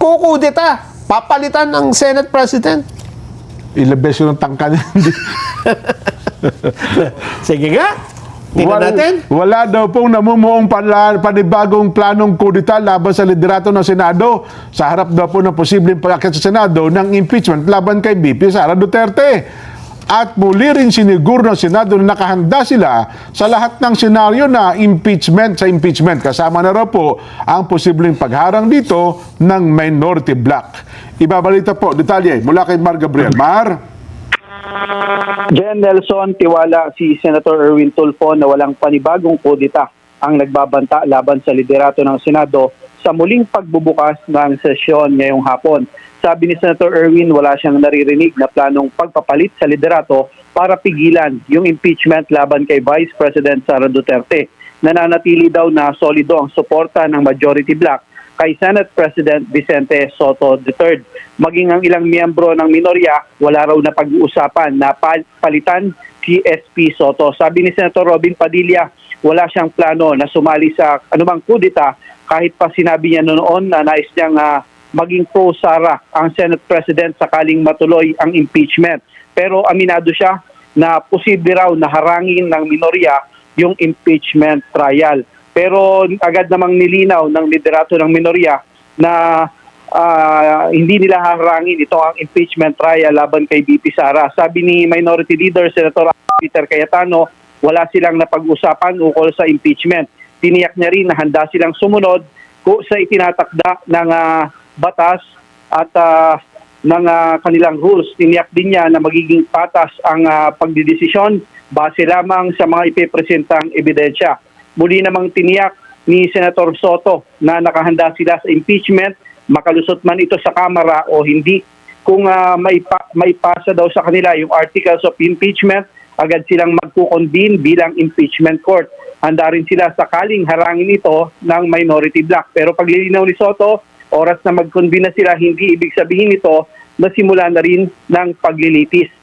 ikukudeta, papalitan ng Senate President. Ilang beses yung tangka niya. Sige nga, tingnan natin. Wala daw pong namumuong panibagong planong kudita laban sa liderato ng Senado sa harap daw po ng posibleng pag-akyat sa Senado ng impeachment laban kay VP Sara Duterte. At muli rin siniguro ng Senado na nakahanda sila sa lahat ng senaryo na impeachment sa impeachment. Kasama na raw po ang posibleng pagharang dito ng minority bloc. Ibabalita po, detalye mula kay Mar Gabriel. Mar? Jen Nelson, tiwala si Senator Erwin Tulfo na walang panibagong kudita ang nagbabanta laban sa liderato ng Senado sa muling pagbubukas ng sesyon ngayong hapon. Sabi ni Senator Erwin, wala siyang naririnig na planong pagpapalit sa liderato para pigilan yung impeachment laban kay Vice President Sara Duterte. Nananatili daw na solido ang suporta ng majority bloc kay Senate President Vicente Soto III. Maging ang ilang miyembro ng minorya, wala raw na pag-uusapan na palitan si SP Soto. Sabi ni Senator Robin Padilla, wala siyang plano na sumali sa anumang kudita kahit pa sinabi niya noon na nais niyang maging pro-Sara ang Senate President sakaling matuloy ang impeachment. Pero aminado siya na posible raw na harangin ng minorya yung impeachment trial. Pero agad namang nilinaw ng liderato ng minorya na hindi nila haharangin ito ang impeachment trial laban kay VP Sara. Sabi ni Minority Leader Senator Peter Cayetano, wala silang napag-usapan ukol sa impeachment. Tiniyak niya rin na handa silang sumunod sa itinatakda ng batas at ng kanilang rules. Tiniyak din niya na magiging patas ang pagdidesisyon base lamang sa mga ipipresentang ebidensya. Muli namang tiniyak ni Senator Soto na nakahanda sila sa impeachment, makalusot man ito sa Kamara o hindi. Kung maipasa daw sa kanila yung articles of impeachment, agad silang magkukonvene bilang impeachment court. Handa rin sila sakaling harangin ito ng minority bloc. Pero paglilinaw ni Soto, oras na mag-convene na sila, hindi ibig sabihin nito na simula na rin ng paglilitis.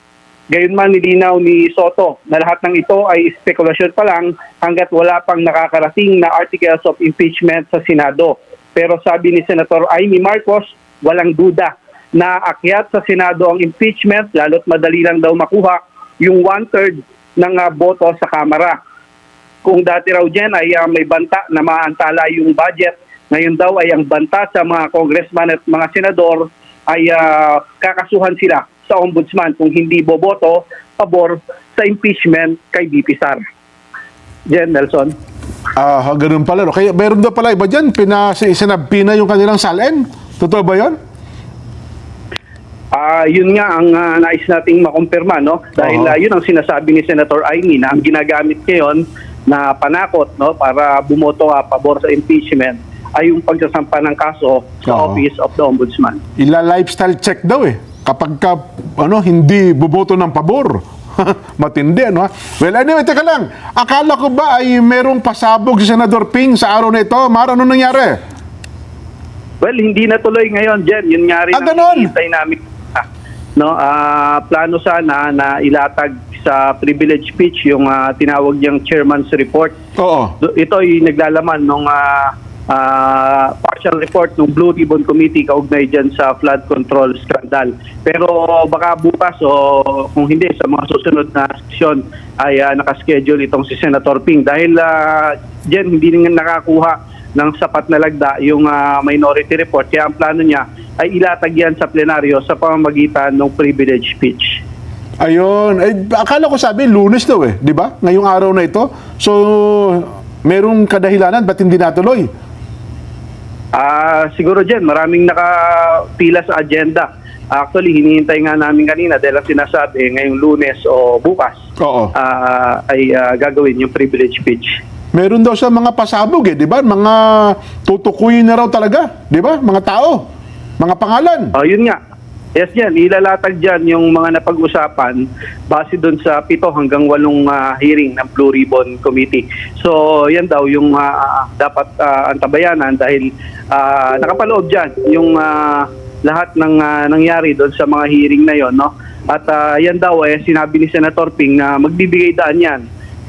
Gayunman nilinaw ni Soto na lahat ng ito ay spekulasyon pa lang hanggat wala pang nakakarating na articles of impeachment sa Senado. Pero sabi ni Senator Amy Marcos, walang duda na akyat sa Senado ang impeachment, lalo't madali lang daw makuha yung 1/3 ng boto sa Kamara. Kung dati raw dyan ay may banta na maantala yung budget, ngayon daw ay ang banta sa mga congressman at mga senador ay kakasuhan sila sa ombudsman kung hindi boboto pabor sa impeachment kay VP Sara. Jen, Nelson. Ganun pala. No? Kaya meron daw pala iba dyan, sinabpi na yung kanilang salin. Totoo ba yun? Yun nga ang nais nating makumpirma, no? Dahil yun ang sinasabi ni Senator Amy na ang ginagamit ngayon na panakot, no, para bumoto pabor sa impeachment ay yung pagsasampa ng kaso sa Office of the Ombudsman. Lifestyle check daw eh. Kapag hindi buboto ng pabor. Matindi, ano? Well, anyway, teka lang. Akala ko ba ay merong pasabog si Senador Ping sa araw na ito? Mar, ano nangyari? Well, hindi natuloy ngayon, Jen. Yun nga rin ang hinihintay namin. Plano sana na ilatag sa privilege speech yung tinawag niyang chairman's report. Oo. Ito ay naglalaman ng partial report ng Blue Ribbon Committee kaugnay dyan sa flood control scandal. Pero baka bukas o kung hindi sa mga susunod na sesyon ay nakaschedule itong si Senator Ping. Dahil dyan hindi nga nakakuha ng sapat na lagda yung minority report. Kaya ang plano niya ay ilatag yan sa plenaryo sa pamamagitan ng privilege speech. Ayun. Akala ko sabi, Lunes daw eh. Di ba? Ngayong araw na ito. So, merong kadahilanan. Ba't hindi natuloy? Siguro dyan, maraming nakapila sa agenda. Actually, hinihintay nga namin kanina dahil ang sinasabi ngayong Lunes o bukas ay gagawin yung privilege speech. Meron daw sa mga pasabog eh, di ba? Mga tutukuyin na raw talaga, di ba? Mga tao, mga pangalan. Yun nga. Yes, yan. Ilalatag dyan yung mga napag-usapan base doon sa 7 hanggang 8 hearing ng Blue Ribbon Committee. So, yan daw yung dapat antabayanan dahil nakapaloob dyan yung lahat ng nangyari doon sa mga hearing na yon, no? At yan daw sinabi ni Senator Ping na magbibigay daan yan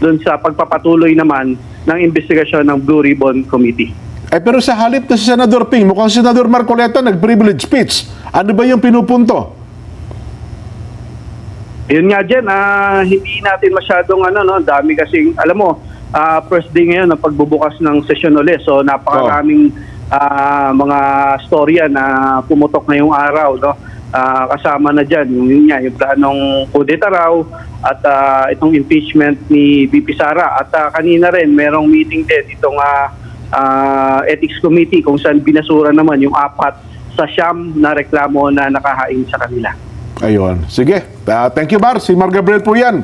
doon sa pagpapatuloy naman ng investigasyon ng Blue Ribbon Committee. pero sa halip na si Senador Ping, mukhang si Senador Marcoleta nag-privilege speech. Ano ba yung pinupunto? Yun nga Jen, hindi natin masyadong dami kasing, alam mo, first day ngayon ng pagbubukas ng session ulit. So napakaraming mga storya na pumutok ngayong araw, no? Kasama na dyan yung planong kudeta raw at itong impeachment ni VP Sara. At kanina rin merong meeting din itong Ethics Committee kung saan binasura naman yung 4 sa 9 na reklamo na nakahain sa kanila. Ayun. Sige. Thank you, Mar. Si Mar Gabriel po yan.